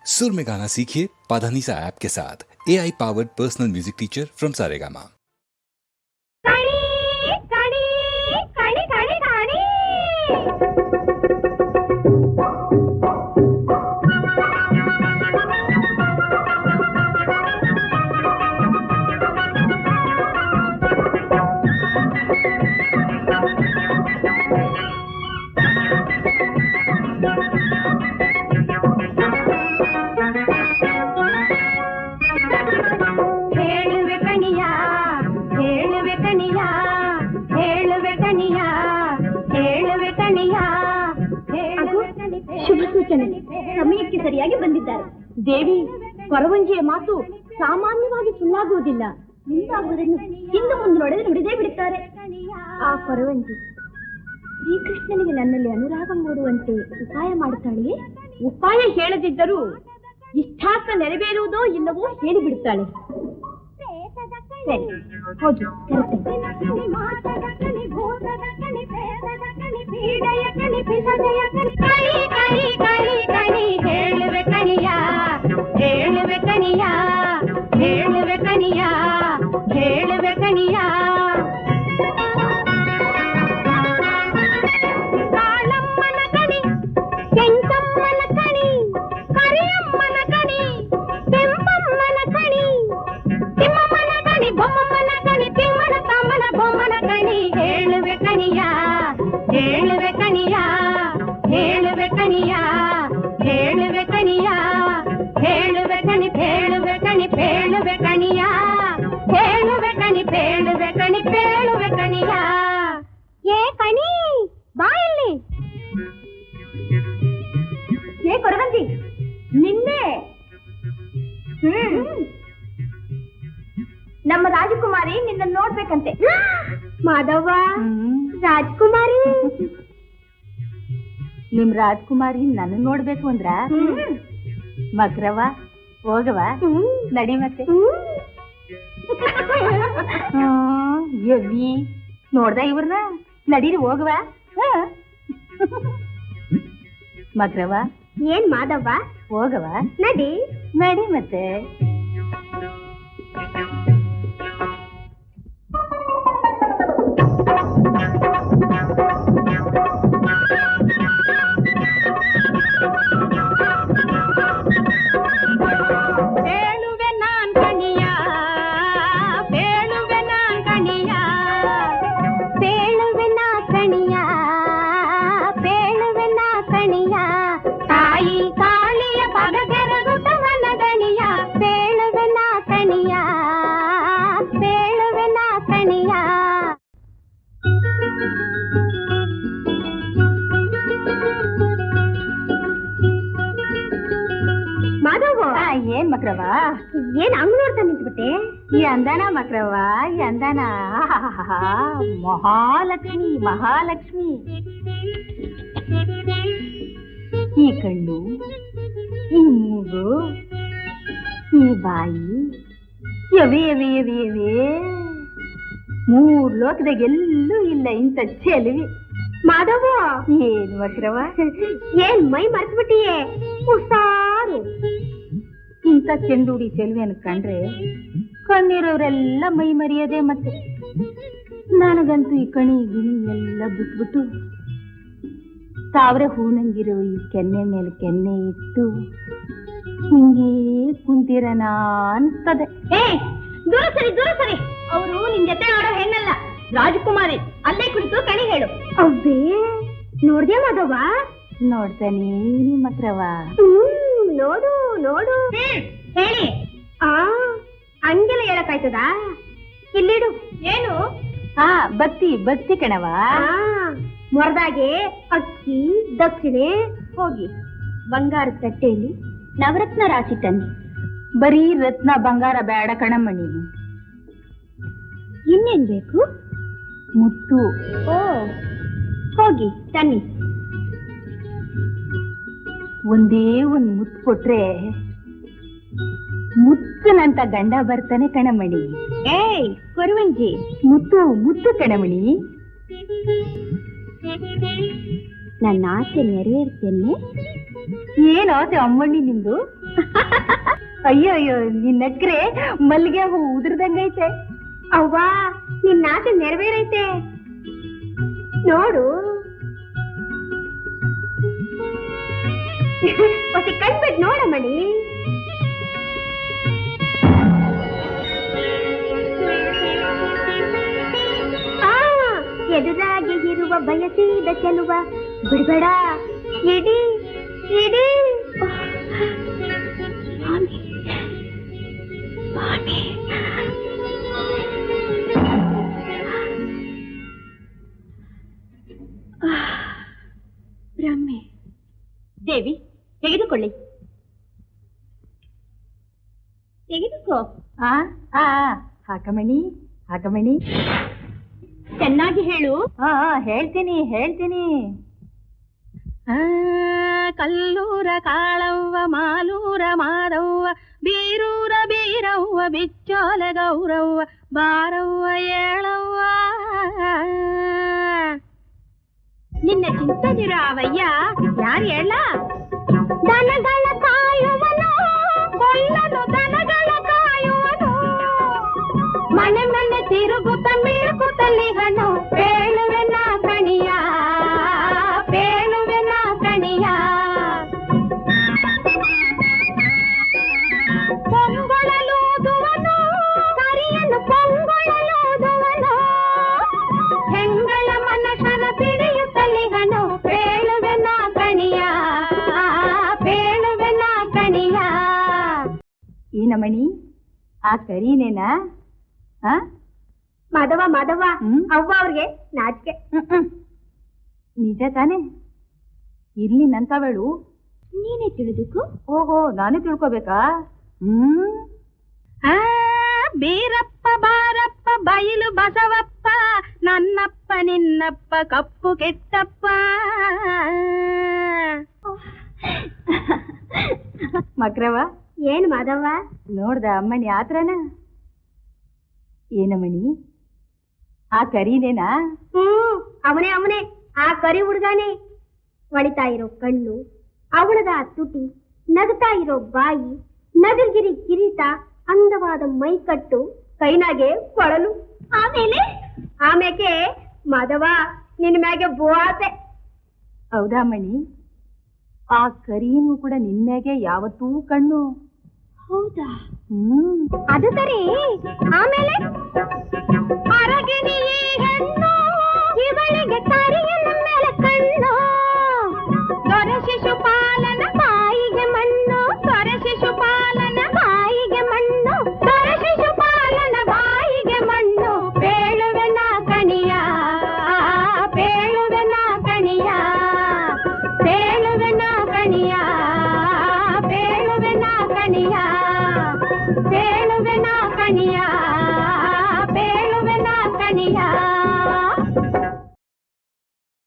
सुर में गाना सीखिए पाधानीसा ऐप के साथ। AI powered personal music teacher from Saregama. ಸಮಯಕ್ಕೆ ಸರಿಯಾಗಿ ಬಂದಿದ್ದಾರೆ. ದೇವಿ, ಕೊರವಂಜಿಯ ಮಾತು ಸಾಮಾನ್ಯವಾಗಿ ಸುಳ್ಳಾಗುವುದಿಲ್ಲ. ಮುಂದಾಗುವುದನ್ನು ಹಿಂದೆ ಮುಂದೆ ನುಡಿದೇ ಬಿಡುತ್ತಾರೆ. ಆ ಕೊರವಂಜಿ ಶ್ರೀಕೃಷ್ಣನಿಗೆ ನನ್ನಲ್ಲಿ ಅನುರಾಗ ಮೂಡುವಂತೆ ಉಪಾಯ ಮಾಡುತ್ತಾಳೆಯೇ? ಉಪಾಯ ಹೇಳದಿದ್ದರೂ ಇಷ್ಟಾರ್ಥ ನೆರವೇರುವುದೋ ಇಲ್ಲವೋ ಹೇಳಿಬಿಡುತ್ತಾಳೆ. ಸರಿ, ಹೋಗಿ ಹೇಳುವೆ ಕಣಿಯ, ಹೇಳುವೆ ಕಣಿಯ, ಹೇಳುವೆ ಕಣಿಯ, ಹೇಳುವೆ ಕಣಿಯ. ಕಾಳಮ್ಮನ ಕಣಿ, ಕೆಂಚಮ್ಮನ ಕಣಿ, ಕರಿಯಮ್ಮನ ಕಣಿ, ಕೆಂಪಮ್ಮನ ಕಣಿ, ತಿಮ್ಮಮ್ಮನ ಕಣಿ, ಬೊಮ್ಮಮ್ಮನ ಕಣಿ, ತಿಮ್ಮನ ತಮ್ಮನ ಬೊಮ್ಮನ ಕಣಿ. ಹೇಳುವೆ ಕಣಿಯ, ಹೇಳುವೆ ಕಣಿಯ, ಹೇಳುವೆ ಕಣಿಯ, ಹೇಳುವೆ ಕಣಿಯ, ಹೇಳುವೆ ಕಣಿ, ಹೇಳುವೆ ಕಣಿ, ಹೇಳುವೆ ಕಣಿಯ, ಹೇಳುವೆ ಕಣಿ, ಹೇಳುವೆ ಕಣಿ, ಹೇಳುವೆ ಕಣಿಯ. ಏ ಕಣಿ, ಬಾ ಇಲ್ಲಿ. ಏ ಕೊರವಂಜಿ, ನಿನ್ನೆ ನಮ್ಮ ರಾಜಕುಮಾರಿ ನಿನ್ನ ನೋಡ್ಬೇಕಂತೆ. ಮಾಧವ, ರಾಜಕುಮಾರಿ? ನಿಮ್ ರಾಜಕುಮಾರಿ ನನ್ನ ನೋಡ್ಬೇಕು ಅಂದ್ರ ಮಗ್ರವ ಹೋಗವ ನಡಿ ಮತ್ತೆ. ಯವಿ ನೋಡ್ದ ಇವ್ರನ್ನ, ನಡೀರಿ ಹೋಗವ. ಮಗ್ರವ. ಏನ್ ಮಾಧವ? ಹೋಗವ ನಡಿ. ನಡಿ ಮತ್ತೆ. ಏನ್ ಮಕ್ರವ, ಏನ್ ಹಂಗ್ ನೋಡ್ತಾ ನಿಂತ್ಬಿಟ್ಟೆ? ಈ ಅಂದಾನ ಮಕ್ರವ, ಈ ಅಂದಾನ ಮಹಾಲಕ್ಷ್ಮಿ, ಮಹಾಲಕ್ಷ್ಮಿ. ಈ ಕಣ್ಣು, ಈ ಮೂಗು, ಈ ಬಾಯಿ, ಎವೆ ಎವೆ ಎವೆ ಎವೆ, ಮೂರ್ ಲೋಕದಾಗ ಎಲ್ಲೂ ಇಲ್ಲ ಇಂಥ ಚೆಲುವಿ. ಮಾಧವ, ಏನ್ ಮಕ್ರವ, ಏನ್ ಮೈ ಮರ್ತ್ಬಿಟ್ಟಿಯೇ? ಹುಷಾರು. ಇಂಥ ಚೆಂಡುಡಿ ಚೆಲುವೆಯನ್ನು ಕಂಡ್ರೆ ಕಣ್ಣಿರೋರೆಲ್ಲ ಮೈ ಮರಿಯದೆ. ಮತ್ತೆ ನನಗಂತೂ ಈ ಕಣಿ ಗಿಣಿ ಎಲ್ಲ ಬಿಟ್ಬಿಟ್ಟು ತಾವ್ರೆ ಹೂನಂಗಿರೋ ಈ ಕೆನ್ನೆ ಮೇಲೆ ಕೆನ್ನೆ ಇಟ್ಟು ಹಿಂಗೇ ಕುಂತಿರನ ಅನ್ಸ್ತದೆ. ದೂರ ಸರಿ, ದೂರ ಸರಿ. ಅವರು ನಿನ್ ಜೊತೆ ಆಡೋ ಹೆಣ್ಣಲ್ಲ, ರಾಜಕುಮಾರಿ. ಅಲ್ಲೇ ಕುಳಿತು ಕಣಿ ಹೇಳು. ಅವ್ವೇ, ನೋಡ್ದೆ ಮಾಧವ? ನೋಡ್ತಾನೆ ಮಕ್ರವ. ನೋಡು ನೋಡು. ಹೇಳಿ. ಹಂಗೆಲ್ಲ ಹೇಳಕ್ಕಾಯ್ತದ? ಇಲ್ಲಿಡು. ಏನು? ಭಕ್ತಿ ಭಕ್ತಿ ಕಣವ. ಮೊರದಾಗೆ ಅಕ್ಕಿ ದಕ್ಷಿಣೆ ಹೋಗಿ ಬಂಗಾರದ ತಟ್ಟೆಯಲ್ಲಿ ನವರತ್ನ ರಾಶಿ ತನ್ನಿ. ಬರೀ ರತ್ನ ಬಂಗಾರ ಬೇಡ ಕಣಮ್ಮಣಿ. ಇನ್ನೇನ್ ಬೇಕು? ಮುತ್ತು. ಓ, ಹೋಗಿ ತನ್ನಿ. ಒಂದೇ ಒಂದ್ ಮುತ್ತು ಕೊಟ್ರೆ ಮುತ್ತನಂತ ಗಂಡ ಬರ್ತಾನೆ ಕಣಮಣಿ. ಏಯ್ ಕೊರವಂಜಿ, ಮುತ್ತು ಮುತ್ತು ಕಣಮಣಿ. ನನ್ನ ಆಸೆ ನೆರವೇರ್ತೇನೆ. ಏನ್ ಆಸೆ ಅಮ್ಮಣ್ಣಿ ನಿಂದು? ಅಯ್ಯೋ ಅಯ್ಯೋ, ನಿನ್ ನಕ್ರೆ ಮಲ್ಲಿಗೆ ಹೂ ಉದುರ್ದಂಗೈತೆ. ಅವ್ವಾ, ನಿನ್ನ ಆಸೆ ನೆರವೇರೈತೆ ನೋಡು. ಹೊಸ ಕಣ್ಬಿಟ್ಟು ನೋಡಮ್ಮಣಿ. ಎದುರಾಗಿ ಇರುವ ಬಯಸಿದ ಚೆಲುವ ಬಿಡ್ಬೇಡ, ಇಡಿ ಇಡಿ. ಬ್ರಹ್ಮೆ. ದೇವಿ, ತೆಗೆದುಕೊಳ್ಳಿ, ತೆಗೆದುಕೋ. ಹಾಕಮಣಿ, ಹಾಕಮಣಿ. ಚೆನ್ನಾಗಿ ಹೇಳು. ಹೇಳ್ತೀನಿ. ಕಲ್ಲೂರ ಕಾಳವ್ವ, ಮಾಲೂರ ಮಾರವ್ವ, ಬೀರೂರ ಬೀರವ್ವ, ಬಿಚ್ಚೋಲ ಗೌರವ್ವ, ಬಾರವ್ವ ಏಳವ್ವ. ನಿನ್ನ ಚಿಂತದಿರಾವಯ್ಯ, ಯಾರು ಹೇಳ? ದನಗಳ ಕಾಯುವನು, ಕೊಲ್ಲನು ದನಗಳ ಕಾಯುವನು, ಮನೆ ಮನೆ ತಿರುಗುತ್ತ ಮೀಳ್ಕುತ್ತಲಿ ಹಣ್ಣು, ಬೇಳುವೆನ ಕಣಿಯ, ಬೇಳುವೆನ ಕಣಿಯ. ಪೊಂಗೊಳಲೂದುವನು, ಕರಿಯನು ಪೊಂಗೊಳಲೂದುವನು, ಹೆಂಗಳ ಮನಸನ ಪಿಡಿಯುತ್ತಲಿ ಹಣ್ಣು, ಬೇಳುವೆನ ಕಣಿಯ, ಬೇಳುವೆನ ಕಣಿಯ. ಈ ನಮಣಿ ಆ ಕರೀನೇನಾ? ಮಾಧವ ಮಾಧವ, ಅವ್ವ ಅವ್ರಿಗೆ ನಾಚಿಕೆ. ನಿಜ ತಾನೆ? ಇರ್ಲಿ ನಂತವಳು. ನೀನೇ ತಿಳಿದುಕು. ಓಹೋ, ನಾನೇ ತಿಳ್ಕೊಬೇಕಾ? ಬೀರಪ್ಪ ಬಾರಪ್ಪ ಬಯಲು ಬಸವಪ್ಪ, ನನ್ನಪ್ಪ ನಿನ್ನಪ್ಪ ಕಪ್ಪು ಕೆಟ್ಟಪ್ಪ. ಮಕ್ರವ, ಏನ್ ಮಾಧವ? ನೋಡ್ದ ಅಮ್ಮಣಿ ಆತ್ರನ? ಏನಮ್ಮಣಿ ಆ ಕರೀನೇನಾ? ಅವನೇ ಅವನೇ, ಆ ಕರಿ ಹುಡ್ಗಾನೆ. ಹೊಳಿತಾ ಇರೋ ಕಣ್ಣು, ಅವಳದ ತುಟಿ, ನಗ್ತಾ ಇರೋ ಬಾಯಿ, ನಗರ್ಗಿರಿ ಕಿರೀಟ, ಅಂದವಾದ ಮೈಕಟ್ಟು, ಕೈನಾಗೆ ಕೊಳಲು. ಆಮೇಲೆ ಮಾಧವ ನಿನ್ನ ಮ್ಯಾಗೆ ಬೋಆಸೆ. ಹೌದಾ ಮಣಿ? ಆ ಕರೀನು ಕೂಡ ನಿನ್ಮ್ಯಾಗೆ ಯಾವತ್ತೂ ಕಣ್ಣು. ಹೌದಾ? ಅದು ಸರಿ. ಆಮೇಲೆ ಅರಗಿನಿ ಹೆಣ್ಣು, ಇವಳಿಗೆ ಕರಿಯನ ಮೇಲೆ